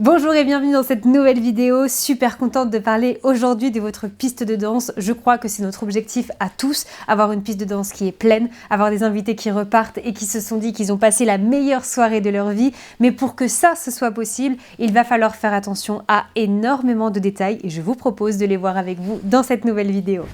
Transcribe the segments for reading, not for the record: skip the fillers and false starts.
Bonjour et bienvenue dans cette nouvelle vidéo, super contente de parler aujourd'hui de votre piste de danse. Je crois que c'est notre objectif à tous, avoir une piste de danse qui est pleine, avoir des invités qui repartent et qui se sont dit qu'ils ont passé la meilleure soirée de leur vie. Mais pour que ça ce soit possible, il va falloir faire attention à énormément de détails et je vous propose de les voir avec vous dans cette nouvelle vidéo.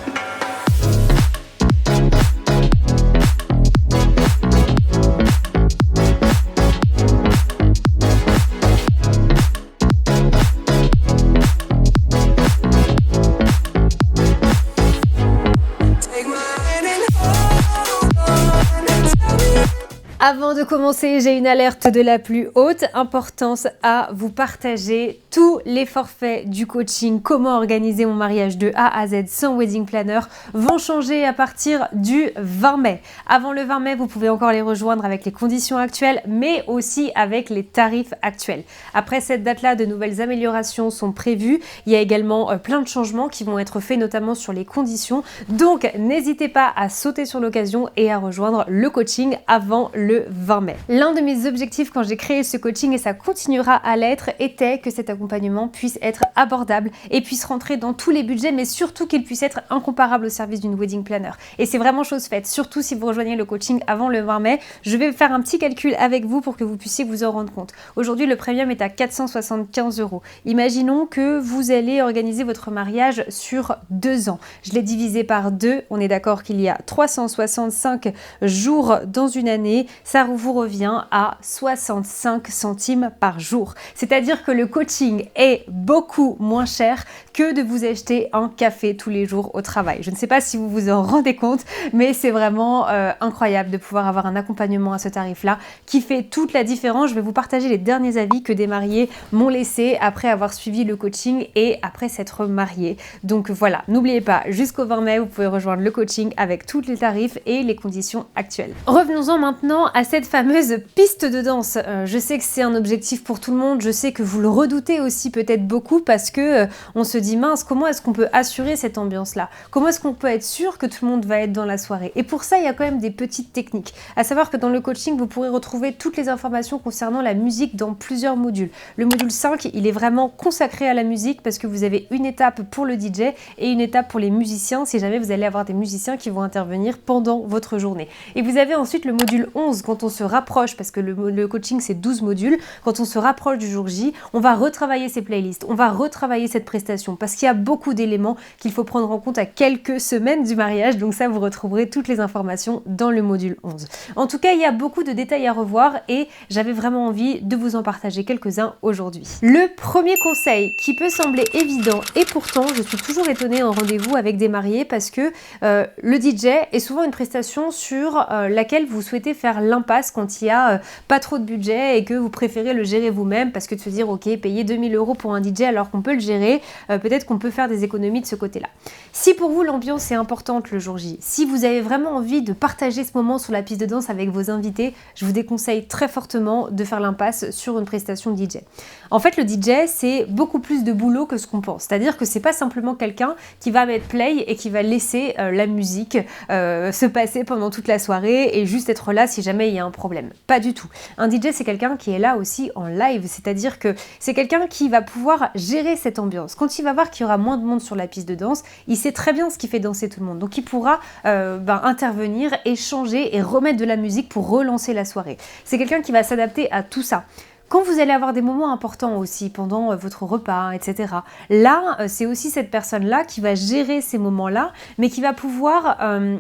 Avant de commencer, j'ai une alerte de la plus haute importance à vous partager tous les forfaits du coaching Comment organiser mon mariage de A à Z sans wedding planner vont changer à partir du 20 mai. Avant le 20 mai, vous pouvez encore les rejoindre avec les conditions actuelles, mais aussi avec les tarifs actuels. Après cette date-là, de nouvelles améliorations sont prévues. Il y a également plein de changements qui vont être faits, notamment sur les conditions. Donc, n'hésitez pas à sauter sur l'occasion et à rejoindre le coaching avant le 20 mai. L'un de mes objectifs quand j'ai créé ce coaching, et ça continuera à l'être, était que cet accompagnement puisse être abordable et puisse rentrer dans tous les budgets, mais surtout qu'il puisse être incomparable au service d'une wedding planner. Et c'est vraiment chose faite, surtout si vous rejoignez le coaching avant le 20 mai. Je vais faire un petit calcul avec vous pour que vous puissiez vous en rendre compte. Aujourd'hui, le premium est à 475 €. Imaginons que vous allez organiser votre mariage sur 2 ans. Je l'ai divisé par 2. On est d'accord qu'il y a 365 jours dans une année. Ça vous revient à 65 centimes par jour. C'est-à-dire que le coaching est beaucoup moins cher que de vous acheter un café tous les jours au travail. Je ne sais pas si vous vous en rendez compte, mais c'est vraiment incroyable de pouvoir avoir un accompagnement à ce tarif-là qui fait toute la différence. Je vais vous partager les derniers avis que des mariés m'ont laissés après avoir suivi le coaching et après s'être mariés. Donc voilà, n'oubliez pas, jusqu'au 20 mai, vous pouvez rejoindre le coaching avec tous les tarifs et les conditions actuelles. Revenons-en maintenant à cette fameuse piste de danse. Je sais que c'est un objectif pour tout le monde, je sais que vous le redoutez aussi peut-être beaucoup parce que on se dit mince, comment est-ce qu'on peut assurer cette ambiance-là? Comment est-ce qu'on peut être sûr que tout le monde va être dans la soirée? Et pour ça, il y a quand même des petites techniques. À savoir que dans le coaching, vous pourrez retrouver toutes les informations concernant la musique dans plusieurs modules. Le module 5, il est vraiment consacré à la musique parce que vous avez une étape pour le DJ et une étape pour les musiciens si jamais vous allez avoir des musiciens qui vont intervenir pendant votre journée. Et vous avez ensuite le module 11 quand on se rapproche, parce que le coaching c'est 12 modules, quand on se rapproche du jour J, on va retravailler ces playlists, on va retravailler cette prestation, parce qu'il y a beaucoup d'éléments qu'il faut prendre en compte à quelques semaines du mariage, donc ça vous retrouverez toutes les informations dans le module 11. En tout cas, il y a beaucoup de détails à revoir et j'avais vraiment envie de vous en partager quelques-uns aujourd'hui. Le premier conseil qui peut sembler évident, et pourtant je suis toujours étonnée en rendez-vous avec des mariés parce que le DJ est souvent une prestation sur laquelle vous souhaitez faire l'impasse quand il y a pas trop de budget et que vous préférez le gérer vous-même parce que de se dire ok, payer 2000 € pour un DJ alors qu'on peut le gérer, peut-être qu'on peut faire des économies de ce côté-là. Si pour vous l'ambiance est importante le jour J, si vous avez vraiment envie de partager ce moment sur la piste de danse avec vos invités, je vous déconseille très fortement de faire l'impasse sur une prestation DJ. En fait, le DJ, c'est beaucoup plus de boulot que ce qu'on pense. C'est-à-dire que c'est pas simplement quelqu'un qui va mettre play et qui va laisser la musique se passer pendant toute la soirée et juste être là si jamais il y a un problème. Pas du tout. Un DJ, c'est quelqu'un qui est là aussi en live, c'est-à-dire que c'est quelqu'un qui va pouvoir gérer cette ambiance. Quand il va voir qu'il y aura moins de monde sur la piste de danse, il sait très bien ce qui fait danser tout le monde. Donc il pourra intervenir, échanger et remettre de la musique pour relancer la soirée. C'est quelqu'un qui va s'adapter à tout ça. Quand vous allez avoir des moments importants aussi pendant votre repas, etc. Là, c'est aussi cette personne-là qui va gérer ces moments-là, mais qui va pouvoir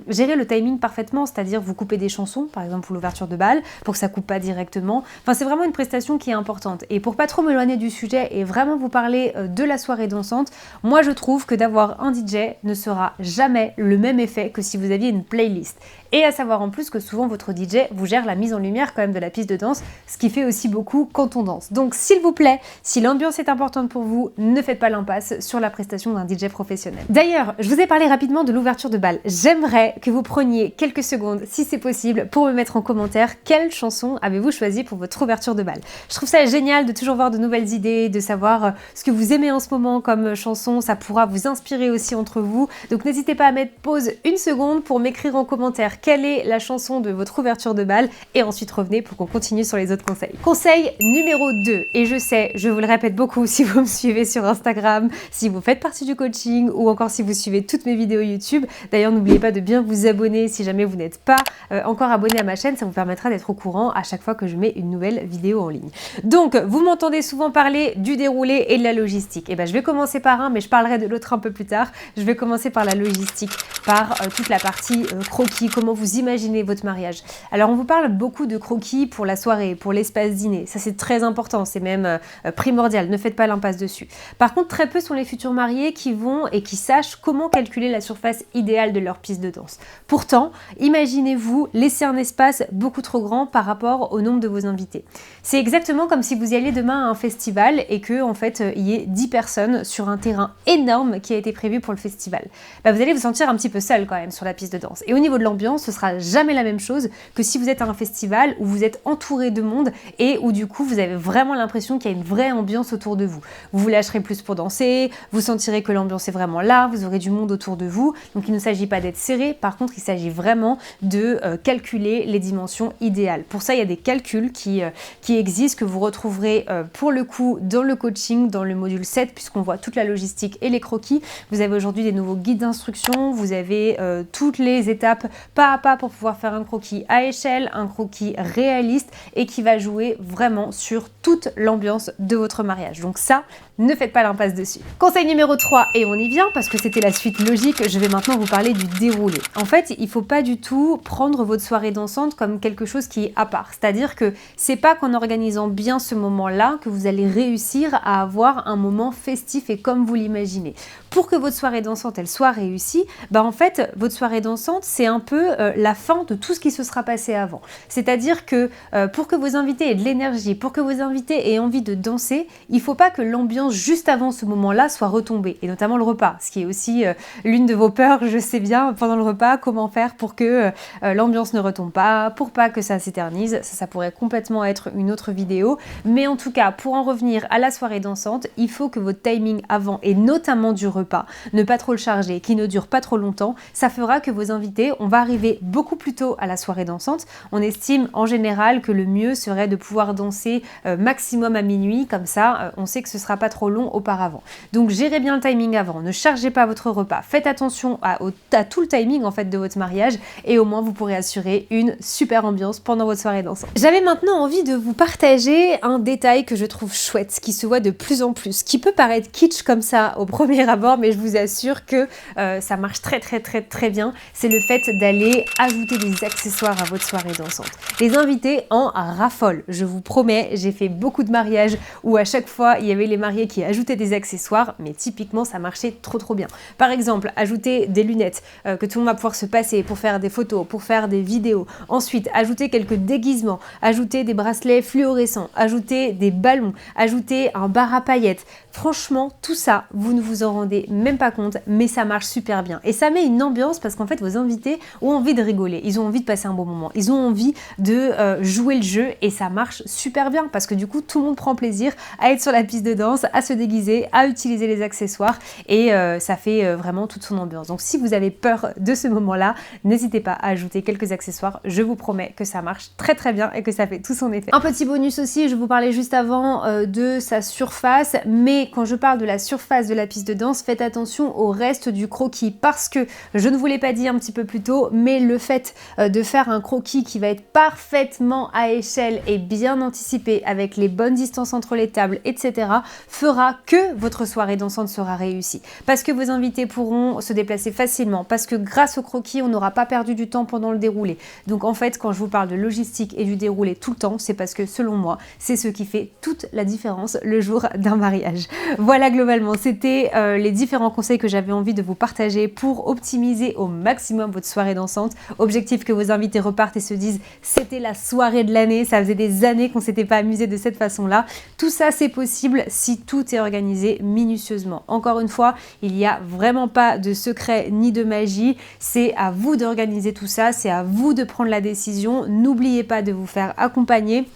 gérer le timing parfaitement, c'est-à-dire vous couper des chansons, par exemple pour l'ouverture de bal, pour que ça coupe pas directement. Enfin, c'est vraiment une prestation qui est importante. Et pour pas trop m'éloigner du sujet et vraiment vous parler de la soirée dansante, moi je trouve que d'avoir un DJ ne sera jamais le même effet que si vous aviez une playlist. Et à savoir en plus que souvent votre DJ vous gère la mise en lumière quand même de la piste de danse, ce qui fait aussi beaucoup quand on danse. Donc s'il vous plaît, si l'ambiance est importante pour vous, ne faites pas l'impasse sur la prestation d'un DJ professionnel. D'ailleurs, je vous ai parlé rapidement de l'ouverture de bal. J'aimerais que vous preniez quelques secondes, si c'est possible, pour me mettre en commentaire quelle chanson avez-vous choisi pour votre ouverture de bal. Je trouve ça génial de toujours voir de nouvelles idées, de savoir ce que vous aimez en ce moment comme chanson, ça pourra vous inspirer aussi entre vous. Donc n'hésitez pas à mettre pause une seconde pour m'écrire en commentaire quelle est la chanson de votre ouverture de bal et ensuite revenez pour qu'on continue sur les autres conseils. Conseil numéro 2, et je sais, je vous le répète beaucoup si vous me suivez sur Instagram, si vous faites partie du coaching ou encore si vous suivez toutes mes vidéos YouTube. D'ailleurs, n'oubliez pas de bien vous abonner si jamais vous n'êtes pas encore abonné à ma chaîne, ça vous permettra d'être au courant à chaque fois que je mets une nouvelle vidéo en ligne. Donc, vous m'entendez souvent parler du déroulé et de la logistique. Et ben, je vais commencer par un, mais je parlerai de l'autre un peu plus tard. Je vais commencer par la logistique, par toute la partie croquis, comment vous imaginez votre mariage. Alors, on vous parle beaucoup de croquis pour la soirée, pour l'espace dîner. Ça, c'est très important, c'est même primordial. Ne faites pas l'impasse dessus. Par contre, très peu sont les futurs mariés qui vont et qui sachent comment calculer la surface idéale de leur piste de danse. Pourtant, imaginez-vous laisser un espace beaucoup trop grand par rapport au nombre de vos invités. C'est exactement comme si vous y alliez demain à un festival et que, en fait, il y ait 10 personnes sur un terrain énorme qui a été prévu pour le festival. Bah, vous allez vous sentir un petit peu seul quand même sur la piste de danse. Et au niveau de l'ambiance, ce sera jamais la même chose que si vous êtes à un festival où vous êtes entouré de monde et où du coup vous avez vraiment l'impression qu'il y a une vraie ambiance autour de vous. Vous vous lâcherez plus pour danser, vous sentirez que l'ambiance est vraiment là, vous aurez du monde autour de vous. Donc il ne s'agit pas d'être serré, par contre il s'agit vraiment de calculer les dimensions idéales. Pour ça il y a des calculs qui existent, que vous retrouverez pour le coup dans le coaching, dans le module 7, puisqu'on voit toute la logistique et les croquis. Vous avez aujourd'hui des nouveaux guides d'instruction, vous avez toutes les étapes pas à pas pour pouvoir faire un croquis à échelle, un croquis réaliste et qui va jouer vraiment sur toute l'ambiance de votre mariage. Donc ça, ne faites pas l'impasse dessus. Conseil numéro 3, et on y vient parce que c'était la suite logique, je vais maintenant vous parler du déroulé. En fait, il ne faut pas du tout prendre votre soirée dansante comme quelque chose qui est à part. C'est-à-dire que c'est pas qu'en organisant bien ce moment-là que vous allez réussir à avoir un moment festif et comme vous l'imaginez. Pour que votre soirée dansante, elle soit réussie, bah en fait, votre soirée dansante, c'est un peu la fin de tout ce qui se sera passé avant. C'est-à-dire que pour que vos invités aient de l'énergie, pour que vos invités aient envie de danser, il ne faut pas que l'ambiance juste avant ce moment-là soit retombée, et notamment le repas, ce qui est aussi l'une de vos peurs, je sais bien, pendant le repas, comment faire pour que l'ambiance ne retombe pas, pour pas que ça s'éternise. Ça pourrait complètement être une autre vidéo, mais en tout cas, pour en revenir à la soirée dansante, il faut que votre timing avant, et notamment du repas, ne pas trop le charger, qui ne dure pas trop longtemps. Ça fera que vos invités, on va arriver beaucoup plus tôt à la soirée dansante. On estime en général que le mieux serait de pouvoir danser maximum à minuit, comme ça on sait que ce sera pas trop long auparavant. Donc gérez bien le timing avant, ne chargez pas votre repas, faites attention à tout le timing en fait de votre mariage et au moins vous pourrez assurer une super ambiance pendant votre soirée dansante. J'avais maintenant envie de vous partager un détail que je trouve chouette, qui se voit de plus en plus, qui peut paraître kitsch comme ça au premier abord, mais je vous assure que ça marche très bien. C'est le fait d'aller ajouter des accessoires à votre soirée dansante. Les invités en raffolent, je vous promets, j'ai fait beaucoup de mariages où à chaque fois il y avait les mariés qui ajoutaient des accessoires, mais typiquement ça marchait trop bien. Par exemple, ajouter des lunettes que tout le monde va pouvoir se passer pour faire des photos, pour faire des vidéos. Ensuite, ajouter quelques déguisements, ajouter des bracelets fluorescents, ajouter des ballons, ajouter un bar à paillettes. Franchement, tout ça, vous ne vous en rendez même pas compte, mais ça marche super bien. Et ça met une ambiance parce qu'en fait, vos invités ont envie de rigoler, ils ont envie de passer un bon moment, ils ont envie de jouer le jeu et ça marche super bien parce que du coup, tout le monde prend plaisir à être sur la piste de danse, à se déguiser, à utiliser les accessoires et ça fait vraiment toute son ambiance. Donc si vous avez peur de ce moment-là, n'hésitez pas à ajouter quelques accessoires, je vous promets que ça marche très bien et que ça fait tout son effet. Un petit bonus aussi, je vous parlais juste avant de sa surface, mais quand je parle de la surface de la piste de danse, faites attention au reste du croquis parce que, je ne vous l'ai pas dit un petit peu plus tôt, mais le fait de faire un croquis qui va être parfaitement à échelle et bien anticipé avec les bonnes distances entre les tables, etc., fera que votre soirée dansante sera réussie. Parce que vos invités pourront se déplacer facilement, parce que grâce au croquis, on n'aura pas perdu du temps pendant le déroulé. Donc en fait, quand je vous parle de logistique et du déroulé tout le temps, c'est parce que selon moi, c'est ce qui fait toute la différence le jour d'un mariage. Voilà globalement, c'était les différents conseils que j'avais envie de vous partager pour optimiser au maximum votre soirée dansante. Objectif que vos invités repartent et se disent c'était la soirée de l'année, ça faisait des années qu'on s'était pas amusé de cette façon-là. Tout ça c'est possible si tout est organisé minutieusement. Encore une fois, il n'y a vraiment pas de secret ni de magie, c'est à vous d'organiser tout ça, c'est à vous de prendre la décision. N'oubliez pas de vous faire accompagner.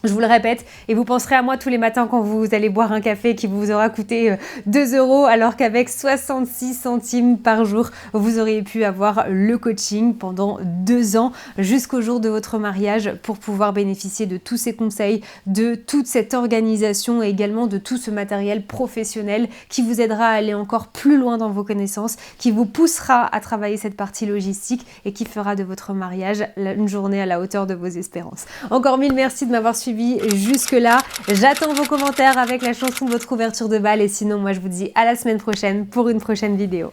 Je vous le répète, et vous penserez à moi tous les matins quand vous allez boire un café qui vous aura coûté 2 € alors qu'avec 66 centimes par jour, vous auriez pu avoir le coaching pendant 2 ans jusqu'au jour de votre mariage pour pouvoir bénéficier de tous ces conseils, de toute cette organisation et également de tout ce matériel professionnel qui vous aidera à aller encore plus loin dans vos connaissances, qui vous poussera à travailler cette partie logistique et qui fera de votre mariage une journée à la hauteur de vos espérances. Encore mille merci de m'avoir suivi jusque-là. J'attends vos commentaires avec la chanson de votre ouverture de bal et sinon moi je vous dis à la semaine prochaine pour une prochaine vidéo.